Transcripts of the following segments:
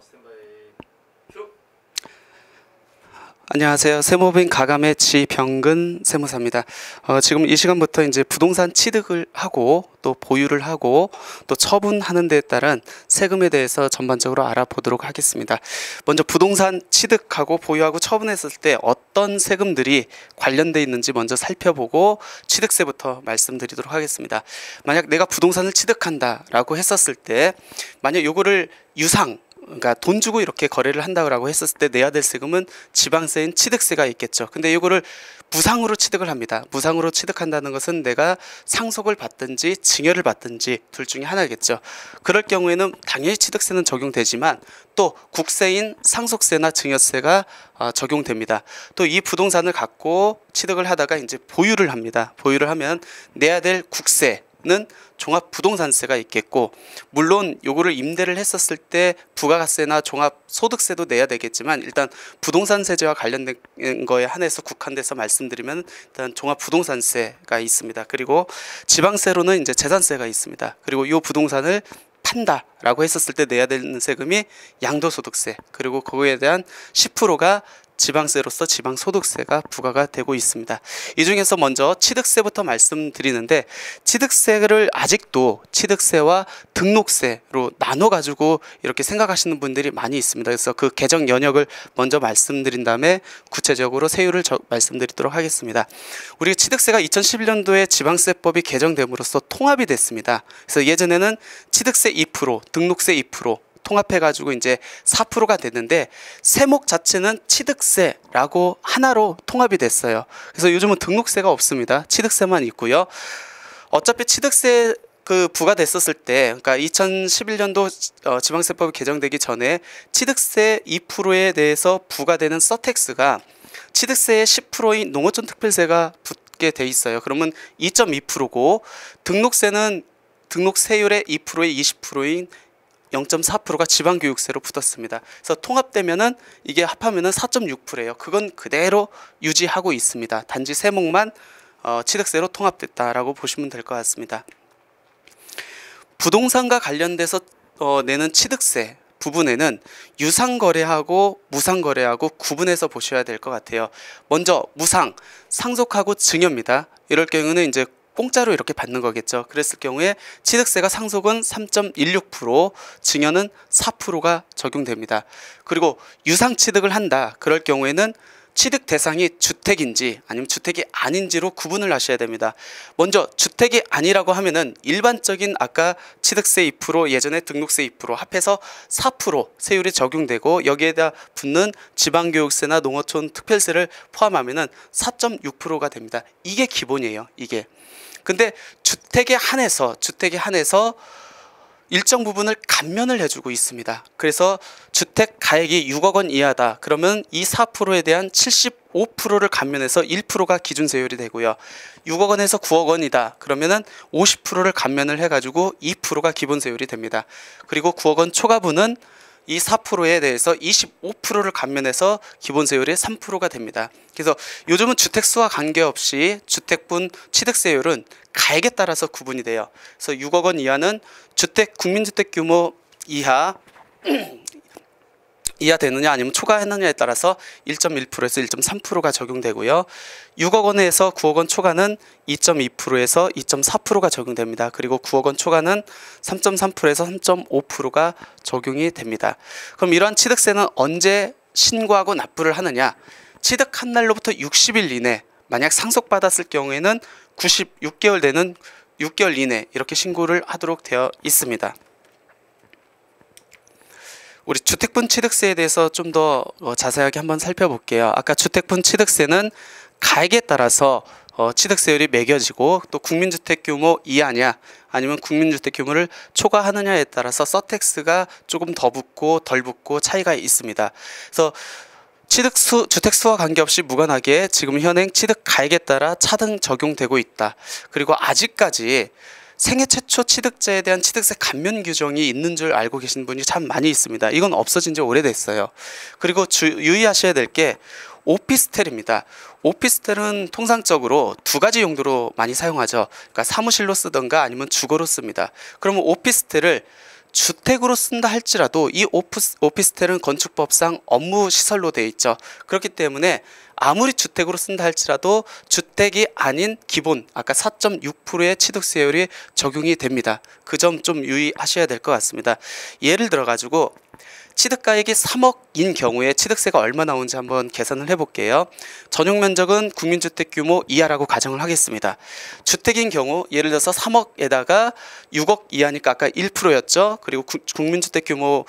스탠바이 큐. 안녕하세요. 세무법인 가감의 지병근 세무사입니다. 지금 이 시간부터 이제 부동산 취득을 하고 또 보유를 하고 또 처분하는 데에 따른 세금에 대해서 전반적으로 알아보도록 하겠습니다. 먼저 부동산 취득하고 보유하고 처분했을 때 어떤 세금들이 관련돼 있는지 먼저 살펴보고 취득세부터 말씀드리도록 하겠습니다. 만약 내가 부동산을 취득한다라고 했었을 때 만약 요거를 유상 그러니까 돈 주고 이렇게 거래를 한다고 했었을 때 내야 될 세금은 지방세인 취득세가 있겠죠. 근데 이거를 무상으로 취득을 합니다. 무상으로 취득한다는 것은 내가 상속을 받든지 증여를 받든지 둘 중에 하나겠죠. 그럴 경우에는 당연히 취득세는 적용되지만 또 국세인 상속세나 증여세가 적용됩니다. 또 이 부동산을 갖고 취득을 하다가 이제 보유를 합니다. 보유를 하면 내야 될 국세는 종합부동산세가 있겠고, 물론 요거를 임대를 했었을 때 부가가세나 종합소득세도 내야 되겠지만 일단 부동산세제와 관련된 거에 한해서 국한돼서 말씀드리면 일단 종합부동산세가 있습니다. 그리고 지방세로는 이제 재산세가 있습니다. 그리고 요 부동산을 판다라고 했었을 때 내야 되는 세금이 양도소득세, 그리고 그거에 대한 10%가 지방세로서 지방소득세가 부과가 되고 있습니다. 이 중에서 먼저 취득세부터 말씀드리는데, 취득세를 아직도 취득세와 등록세로 나눠 가지고 이렇게 생각하시는 분들이 많이 있습니다. 그래서 그 개정 연역을 먼저 말씀드린 다음에 구체적으로 세율을 말씀드리도록 하겠습니다. 우리 취득세가 2011년도에 지방세법이 개정됨으로써 통합이 됐습니다. 그래서 예전에는 취득세 2%, 등록세 2%, 통합해가지고 이제 4%가 됐는데 세목 자체는 취득세라고 하나로 통합이 됐어요. 그래서 요즘은 등록세가 없습니다. 취득세만 있고요. 어차피 취득세 부과됐었을 때, 그러니까 2011년도 지방세법이 개정되기 전에 취득세 2%에 대해서 부과되는 서택스가 취득세의 10%인 농어촌 특별세가 붙게 돼 있어요. 그러면 2.2%고 등록세는 등록세율의 2%에 20%인 0.4%가 지방교육세로 붙었습니다. 그래서 통합되면은 이게 합하면은 4.6%예요. 그건 그대로 유지하고 있습니다. 단지 세목만 취득세로 통합됐다라고 보시면 될 것 같습니다. 부동산과 관련돼서 내는 취득세 부분에는 유상거래하고 무상거래하고 구분해서 보셔야 될 것 같아요. 먼저 무상, 상속하고 증여입니다. 이럴 경우는 이제 공짜로 이렇게 받는 거겠죠. 그랬을 경우에 취득세가 상속은 3.16%, 증여는 4%가 적용됩니다. 그리고 유상 취득을 한다. 그럴 경우에는 취득 대상이 주택인지 아니면 주택이 아닌지로 구분을 하셔야 됩니다. 먼저 주택이 아니라고 하면은 일반적인 아까 취득세 2%, 예전에 등록세 2% 합해서 4% 세율이 적용되고 여기에다 붙는 지방교육세나 농어촌 특별세를 포함하면은 4.6%가 됩니다. 이게 기본이에요. 이게. 근데 주택에 한해서 일정 부분을 감면을 해주고 있습니다. 그래서 주택 가액이 6억 원 이하다. 그러면 이 4%에 대한 75%를 감면해서 1%가 기준세율이 되고요. 6억 원에서 9억 원이다. 그러면은 50%를 감면을 해가지고 2%가 기본세율이 됩니다. 그리고 9억 원 초과분은 이 4%에 대해서 25%를 감면해서 기본세율이 3%가 됩니다. 그래서 요즘은 주택수와 관계없이 주택분 취득세율은 가액에 따라서 구분이 돼요. 그래서 6억 원 이하는 국민주택 규모 이하 되느냐 아니면 초과했느냐에 따라서 1.1%에서 1.3%가 적용되고요. 6억 원에서 9억 원 초과는 2.2%에서 2.4%가 적용됩니다. 그리고 9억 원 초과는 3.3%에서 3.5%가 적용이 됩니다. 그럼 이러한 취득세는 언제 신고하고 납부를 하느냐? 취득한 날로부터 60일 이내, 만약 상속받았을 경우에는 96개월 되는 6개월 이내 이렇게 신고를 하도록 되어 있습니다. 우리 주택분 취득세에 대해서 좀 더 자세하게 한번 살펴볼게요. 아까 주택분 취득세는 가액에 따라서 취득세율이 매겨지고 또 국민주택 규모 이하냐 아니면 국민주택 규모를 초과하느냐에 따라서 서택스가 조금 더 붙고 덜 붙고 차이가 있습니다. 그래서 주택수와 관계없이 무관하게 지금 현행 취득 가액에 따라 차등 적용되고 있다. 그리고 아직까지 생애 최초 취득자에 대한 취득세 감면 규정이 있는 줄 알고 계신 분이 참 많이 있습니다. 이건 없어진 지 오래됐어요. 그리고 유의하셔야 될 게 오피스텔입니다. 오피스텔은 통상적으로 두 가지 용도로 많이 사용하죠. 그러니까 사무실로 쓰던가 아니면 주거로 씁니다. 그러면 오피스텔을 주택으로 쓴다 할지라도 이 오피스텔은 건축법상 업무 시설로 되어 있죠. 그렇기 때문에 아무리 주택으로 쓴다 할지라도 주택이 아닌 기본 아까 4.6%의 취득세율이 적용이 됩니다. 그 점 좀 유의하셔야 될 것 같습니다. 예를 들어 가지고 취득가액이 3억인 경우에 취득세가 얼마 나오는지 한번 계산을 해볼게요. 전용 면적은 국민주택 규모 이하라고 가정을 하겠습니다. 주택인 경우 예를 들어서 3억에다가 6억 이하니까 아까 1%였죠. 그리고 국민주택 규모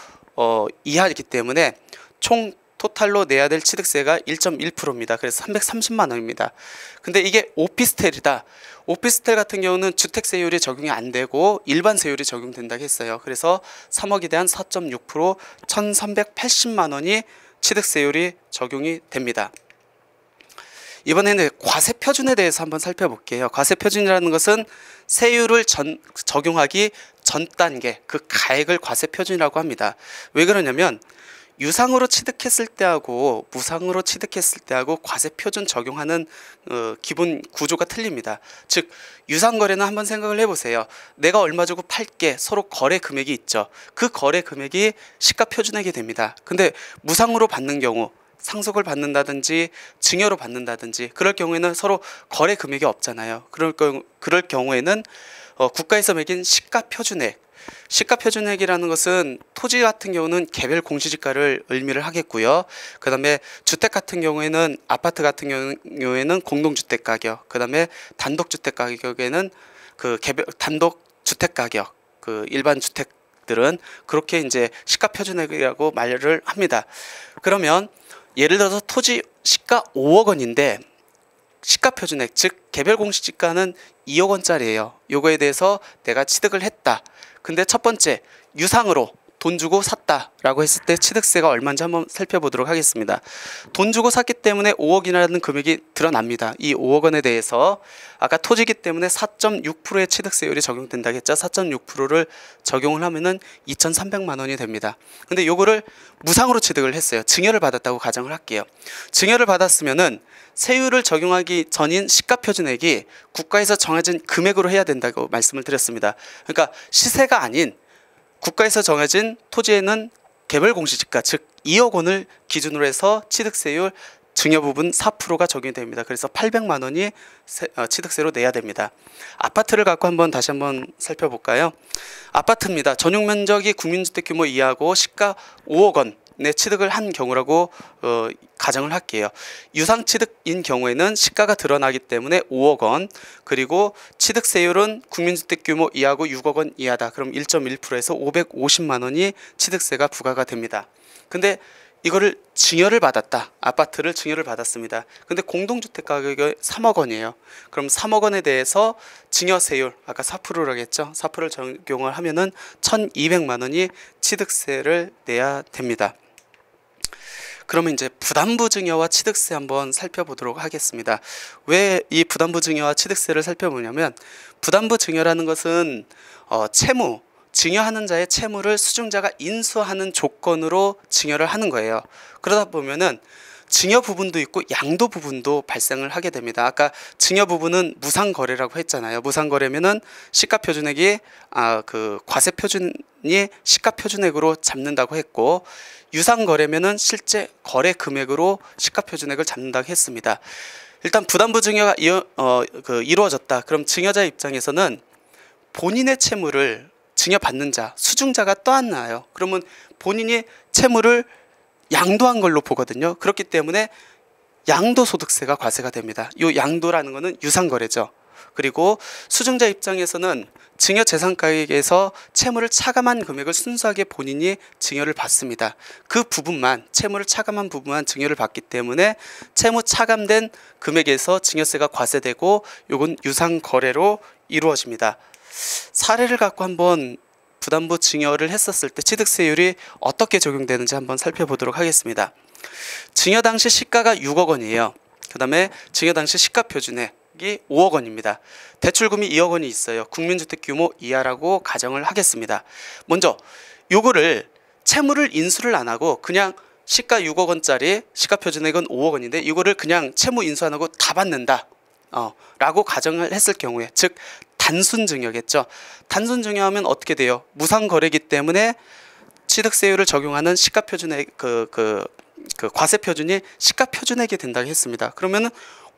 이하이기 때문에 총 토탈로 내야 될 취득세가 1.1%입니다. 그래서 330만 원입니다. 근데 이게 오피스텔이다. 오피스텔 같은 경우는 주택세율이 적용이 안 되고 일반 세율이 적용된다고 했어요. 그래서 3억에 대한 4.6% 1,380만 원이 취득세율이 적용이 됩니다. 이번에는 과세표준에 대해서 한번 살펴볼게요. 과세표준이라는 것은 세율을 적용하기 전 단계 그 가액을 과세표준이라고 합니다. 왜 그러냐면 유상으로 취득했을 때하고 무상으로 취득했을 때하고 과세표준 적용하는 기본 구조가 틀립니다. 즉 유상거래는 한번 생각을 해보세요. 내가 얼마 주고 팔게 서로 거래 금액이 있죠. 그 거래 금액이 시가표준액이 됩니다. 근데 무상으로 받는 경우 상속을 받는다든지 증여로 받는다든지 그럴 경우에는 서로 거래 금액이 없잖아요. 그럴 경우에는 국가에서 매긴 시가표준액 시가표준액이라는 것은 토지 같은 경우는 개별 공시지가를 의미를 하겠고요. 그 다음에 주택 같은 경우에는 아파트 같은 경우에는 공동주택 가격, 그 다음에 단독주택 가격에는 그 개별 단독주택 가격, 그 일반 주택들은 그렇게 이제 시가표준액이라고 말을 합니다. 그러면 예를 들어서 토지 시가 5억 원인데 시가표준액 즉 개별 공시지가는 2억 원짜리예요. 요거에 대해서 내가 취득을 했다. 근데 첫 번째 유상으로 돈 주고 샀다라고 했을 때 취득세가 얼마인지 한번 살펴보도록 하겠습니다. 돈 주고 샀기 때문에 5억이라는 금액이 드러납니다. 이 5억 원에 대해서 아까 토지기 때문에 4.6%의 취득세율이 적용된다고 했죠. 4.6%를 적용을 하면은 2,300만 원이 됩니다. 근데 요거를 무상으로 취득을 했어요. 증여를 받았다고 가정을 할게요. 증여를 받았으면은 세율을 적용하기 전인 시가표준액이 국가에서 정해진 금액으로 해야 된다고 말씀을 드렸습니다. 그러니까 시세가 아닌 국가에서 정해진 토지에는 개별 공시지가 즉 2억 원을 기준으로 해서 취득세율 증여 부분 4%가 적용이 됩니다. 그래서 800만 원이 취득세로 내야 됩니다. 아파트를 갖고 다시 한번 살펴볼까요? 아파트입니다. 전용 면적이 국민주택 규모 이하고 시가 5억 원 내 취득을 한 경우라고 가정을 할게요. 유상취득인 경우에는 시가가 드러나기 때문에 5억 원 그리고 취득세율은 국민주택 규모 이하고 6억 원 이하다. 그럼 1.1%에서 550만 원이 취득세가 부과가 됩니다. 근데 이거를 증여를 받았다. 아파트를 증여를 받았습니다. 근데 공동주택 가격이 3억 원이에요. 그럼 3억 원에 대해서 증여세율 아까 4%라고 했죠. 4%를 적용을 하면은 1,200만 원이 취득세를 내야 됩니다. 그러면 이제 부담부 증여와 취득세 한번 살펴보도록 하겠습니다. 왜 이 부담부 증여와 취득세를 살펴보냐면 부담부 증여라는 것은 채무 증여하는 자의 채무를 수증자가 인수하는 조건으로 증여를 하는 거예요. 그러다 보면은 증여 부분도 있고 양도 부분도 발생을 하게 됩니다. 아까 증여 부분은 무상거래라고 했잖아요. 무상거래면은 시가표준액이 그 과세표준이 시가표준액으로 잡는다고 했고 유상거래면은 실제 거래 금액으로 시가표준액을 잡는다고 했습니다. 일단 부담부 증여가 이루어졌다. 그럼 증여자 입장에서는 본인의 채무를 증여받는 자, 수증자가 떠안나요. 그러면 본인이 채무를 양도한 걸로 보거든요. 그렇기 때문에 양도소득세가 과세가 됩니다. 이 양도라는 것은 유상거래죠. 그리고 수증자 입장에서는 증여재산가액에서 채무를 차감한 금액을 순수하게 본인이 증여를 받습니다. 그 부분만 채무를 차감한 부분만 증여를 받기 때문에 채무 차감된 금액에서 증여세가 과세되고 요건 유상거래로 이루어집니다. 사례를 갖고 한번 부담부 증여를 했었을 때 취득세율이 어떻게 적용되는지 한번 살펴보도록 하겠습니다. 증여 당시 시가가 6억 원이에요. 그 다음에 증여 당시 시가표준액이 5억 원입니다. 대출금이 2억 원이 있어요. 국민주택 규모 이하라고 가정을 하겠습니다. 먼저 요거를 채무를 인수를 안 하고 그냥 시가 6억 원짜리 시가표준액은 5억 원인데 이거를 그냥 채무 인수 안 하고 다 받는다 라고 가정을 했을 경우에 즉 단순 증여겠죠. 단순 증여하면 어떻게 돼요? 무상 거래기 때문에 취득세율을 적용하는 시가표준액 그 과세 표준이 시가표준액이 된다고 했습니다. 그러면은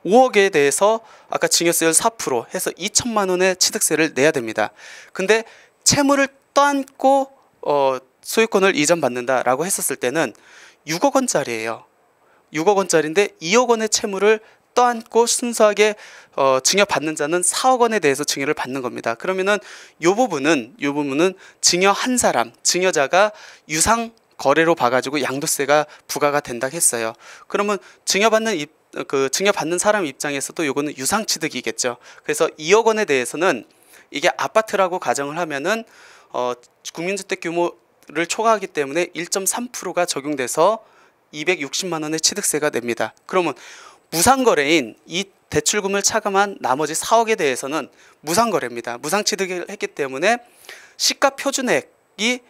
5억에 대해서 아까 증여세율 4% 해서 2천만 원의 취득세를 내야 됩니다. 근데 채무를 떠안고 소유권을 이전받는다라고 했었을 때는 6억 원짜리예요. 6억 원짜리인데 2억 원의 채무를 떠안고 순수하게 증여받는 자는 4억 원에 대해서 증여를 받는 겁니다. 그러면은 요 부분은 증여한 사람, 증여자가 유상 거래로 봐가지고 양도세가 부과가 된다고 했어요. 그러면 증여받는 사람 입장에서도 요거는 유상취득이겠죠. 그래서 2억 원에 대해서는 이게 아파트라고 가정을 하면은 국민주택 규모를 초과하기 때문에 1.3%가 적용돼서 260만 원의 취득세가 냅니다. 그러면 무상거래인 이 대출금을 차감한 나머지 4억에 대해서는 무상거래입니다. 무상취득을 했기 때문에 시가표준액이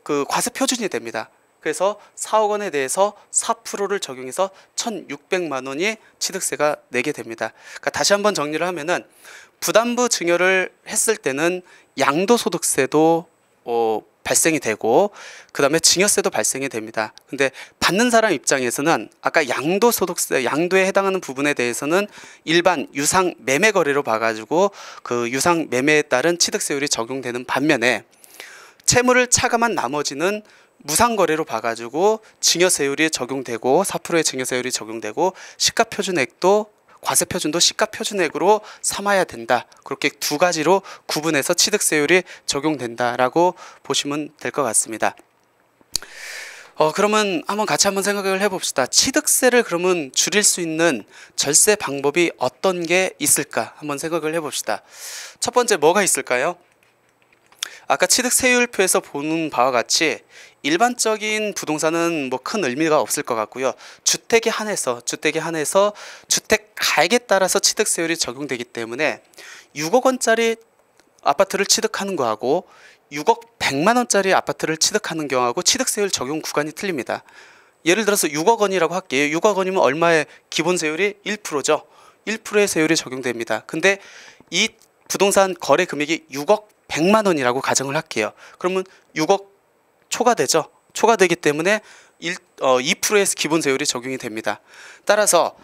그 과세표준이 됩니다. 그래서 4억 원에 대해서 4%를 적용해서 1,600만 원이 취득세가 내게 됩니다. 그러니까 다시 한번 정리를 하면은 부담부 증여를 했을 때는 양도소득세도 발생이 되고 그 다음에 증여세도 발생이 됩니다. 근데 받는 사람 입장에서는 아까 양도소득세, 양도에 해당하는 부분에 대해서는 일반 유상 매매 거래로 봐가지고 그 유상 매매에 따른 취득세율이 적용되는 반면에 채무를 차감한 나머지는 무상거래로 봐가지고 증여세율이 적용되고 4%의 증여세율이 적용되고 시가표준액도 과세표준도 시가표준액으로 삼아야 된다. 그렇게 두 가지로 구분해서 취득세율이 적용된다라고 보시면 될 것 같습니다. 그러면 같이 한번 생각을 해봅시다. 취득세를 그러면 줄일 수 있는 절세 방법이 어떤 게 있을까? 한번 생각을 해봅시다. 첫 번째 뭐가 있을까요? 아까 취득세율표에서 보는 바와 같이 일반적인 부동산은 뭐 큰 의미가 없을 것 같고요. 주택에 한해서 주택 가액에 따라서 취득세율이 적용되기 때문에 6억 원짜리 아파트를 취득하는 거하고 6억 100만 원짜리 아파트를 취득하는 경우하고 취득세율 적용 구간이 틀립니다. 예를 들어서 6억 원이라고 할게요. 6억 원이면 얼마의 기본세율이 1%죠. 1%의 세율이 적용됩니다. 근데 이 부동산 거래 금액이 6억 100만 원이라고 가정을 할게요. 그러면 6억 초과되죠. 초과되기 때문에 2%의 기본세율이 적용이 됩니다. 따라서